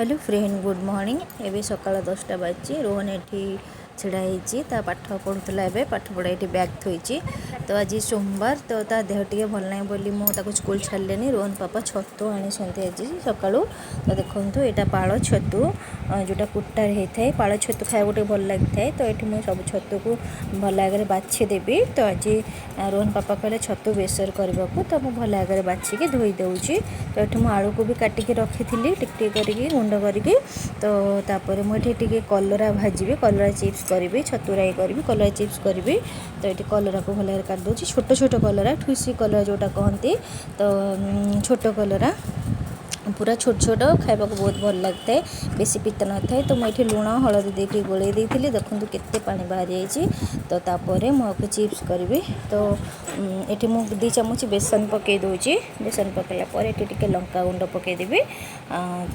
Hello friend good morning. एवं सकाल 10टा बाजी रोहन एठी छिड़ा होती पाठ पढ़ुला पाठ पढ़ा ये बैग थोड़ी। तो आज सोमवार तो ता देह टे भल ना बोली मुझे स्कूल छाड़े रोहन पापा छतु आनी आज सका। तो देखो यहाँ पाल छतु जोटा कुटार होता है पाल छतु खाया गोटे भल लगी था। तो ये मुझे सब छतु को भल आगे बाछीदेवी। तो आज रोहन पापा कहले छतु बेसर करने को तो मुझे भल आगे बाछिकी धोई दूची। तो ये मुझे आलू को भी काटिकी रखी थी टिक करके गुंड करके। तो तापर मुझे कलरा भाजी कलरा चिप्स करी छतुराई करी कलरा चिप्स करी। तो ये कलरा को भल काट दूसरी छोट छोट कलरा ठुसी कलरा जोटा कहती। तो छोट कलरा पूरा छोट छोट खावा को बहुत भल लगता है बेसी पिता न था। तो मुझे लुण हलदी देके गोले देती देखूँ केते पानी बाहर जाइए। तो तापर मुझे चिप्स करी। तो ये मुझे 2 चामच बेसन पकई दूची बेसन पकड़ा ये लंका गुंड पकईदेवी।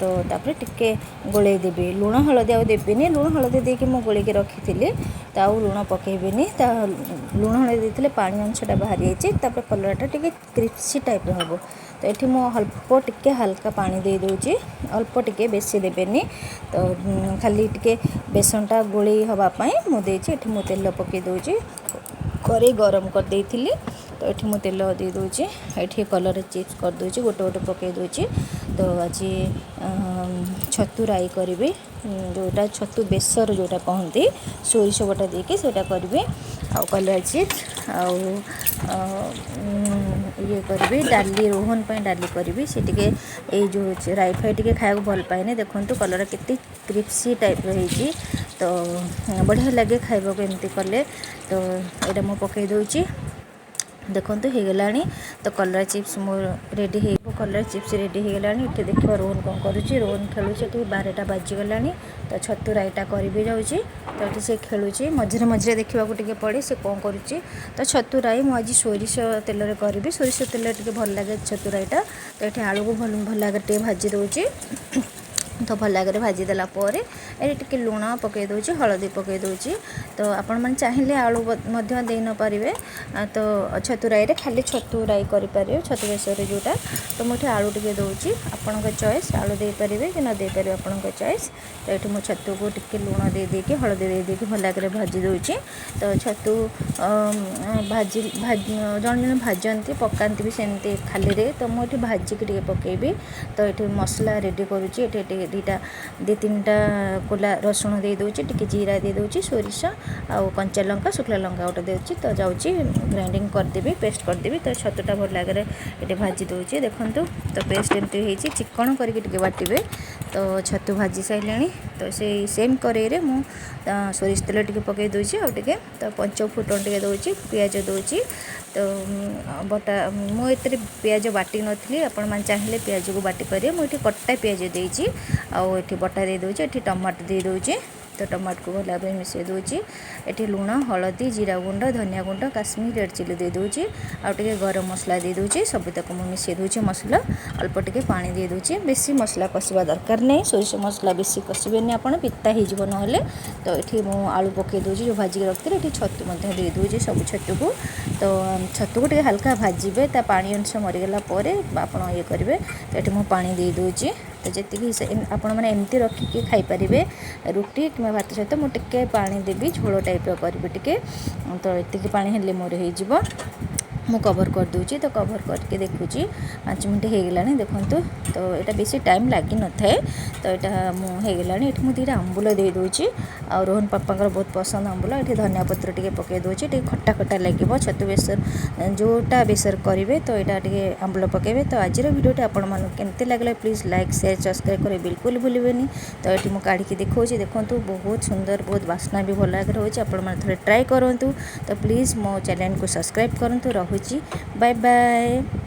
तो तापर टिके गोले देवी लुण हलदी आउ देवीनि लुण हलदी देके मुझे गोल रखी थी। तो आउ लुण पकईबिनी लुण हलदी देते पानी अंशटा बाहर जाइए। कलराटा टिके क्रिस्पी टाइप हम। तो ये मुझे अल्प टिके हल्का पानी दे दूची अल्प टिके बेसी देवेनि। तो खाली टिके बेसनटा गोली हवापाई मुझे मु तेल पकई दूची कड़े गरम कर देइथिली। तो ये मुझे तेल दे दूची ये कलर चिप्स कर दूची गोटे गोटे पकई दूची। तो आज छतु राई करी जोटा छतु बेसर जोटा कहती सोरिष बटा देके सेटा करी आ कलर चिप्स आ ये करी डाली रोहन पर डाली करी से जो राई फाई टे खाया भल पाए देखो कलर के क्रिस्पी टाइप रही। तो बढ़िया लगे खाइबा को एमती कले। तो यहाँ मुझे पकई दूची देखो हो गला। तो कलर चिप्स मोर रेडी हो कलर चिप्स रेडी हो गला। ये देखिए रोहन कौन करुच्ची रोहन खेलुचे कि 12टा बाजीगला। तो छतु राईटा करी जाऊँगी। तो ये सी खेलुचे मझे मझे देखा पड़े से कौन करुच्ची। तो छतु राई मुझे सोरिष तेल करी सोरिष तेल टे भल लगे छतु राईटा। तो ये आलू को भल आगे भाजी दूची। तो भल आगे भाजीदेला ये लुण पकई दूची हलदी पकई दूची। तो आपण मैंने चाहिए आलू दे न पारे। तो छतुराई खाली छतुराई करें छतु बेसर जोटा। तो मुझे आलू टे दूची आपण चॉइस आलू दे पारे कि न दे पारे आपण चॉइस। तो ये मुझे छतु को टिके लुण दे देके हलदी दे देके भल आगे भाजी दूची। तो छतु भाजी जन जन भाजती पकाती भी सेमती खाली रे। तो मुझे भाजिकी पकेबी। तो ये मसला रेडी करुच्ची 2-3टा कोला रसुण दे दूची टिके जीरा दे दूची सोरिष आ कंचा लंका शुखला लंका गोटे दूची। तो जाऊँगी ग्राइंडिंग करदेवी पेस्ट करदेवी। तो छतुटा भल आगे ये भाजी दूची देखूँ। तो पेस्ट एमती होती चिकन करके बाटे। तो छतु भाजी सारे। तो से सेम कड़े मु सोरिष तेल टे पकई दूची आउ टे। तो 5 फुटन टे दूची पियाज दूची। तो बटा मुझे पियाज बाटी नी आपण मैंने चाहिए पियाज को बाटी करेंगे मुझे कटा पियाज देती आउ ये बटा दे दूची ये टमाटो दे दूची। तो टमाटो को भल भाव मिसई दूची ये लुण हलदी जीरा गुंड धनिया गुंड काश्मीर रेड चिली दे दूची आउ टे गरम मसला दे दूची सब तक मुझे मिसई दूची मसला अल्प टिके पानी दे दूची बेसी मसला कषा दरकार नहीं सोरिष मसला बेसी कषिबेनि आपड़ पिता हो ना। तो ये मुझे आलू पकई दूची जो भाजिक रखी ये छतु दे दूची सब छतु को। तो छतु को हल्का भाजबे ता पानी अंश मरीगला आप ये करेंगे। तो ये मुझे पानी दे दूची। तो जी आपण मैंने एमती रखिकी खाईपारे रुटी कि भात सहित मुझे पानी देवी झोल टाइप करी टे। तो ये पानी हेल्ले मोर हो मु कवर कर दूची। तो कवर करके देखुची 5 मिनट हो गला देखूँ। तो यहाँ बेसी टाइम लगी न थाए। तो यहाँ मुगला ये मुझे 2टा आंबुल दे दूची आ रोहन पापा बहुत पसंद आंबुल ये धनिया पत्र टे पकई दूची टे खट्टा खट्टा लगे छतु बेसर जोटा बेसर करेंगे। तो यहाँ टे आंबुल पकेबे। तो आज भिडियोटी आपण केमती लगला प्लीज़ लाइक शेयर सब्सक्राइब करें बिल्कुल भूलें। तो ये मुझे काढ़ी देखा देखूँ बहुत सुंदर बहुत बास्ना भी भल आगे रोचे आपण थे ट्राए करूँ। तो प्लीज़ मो चैनल को सब्सक्राइब करूँ। रहूँ बाय बाय।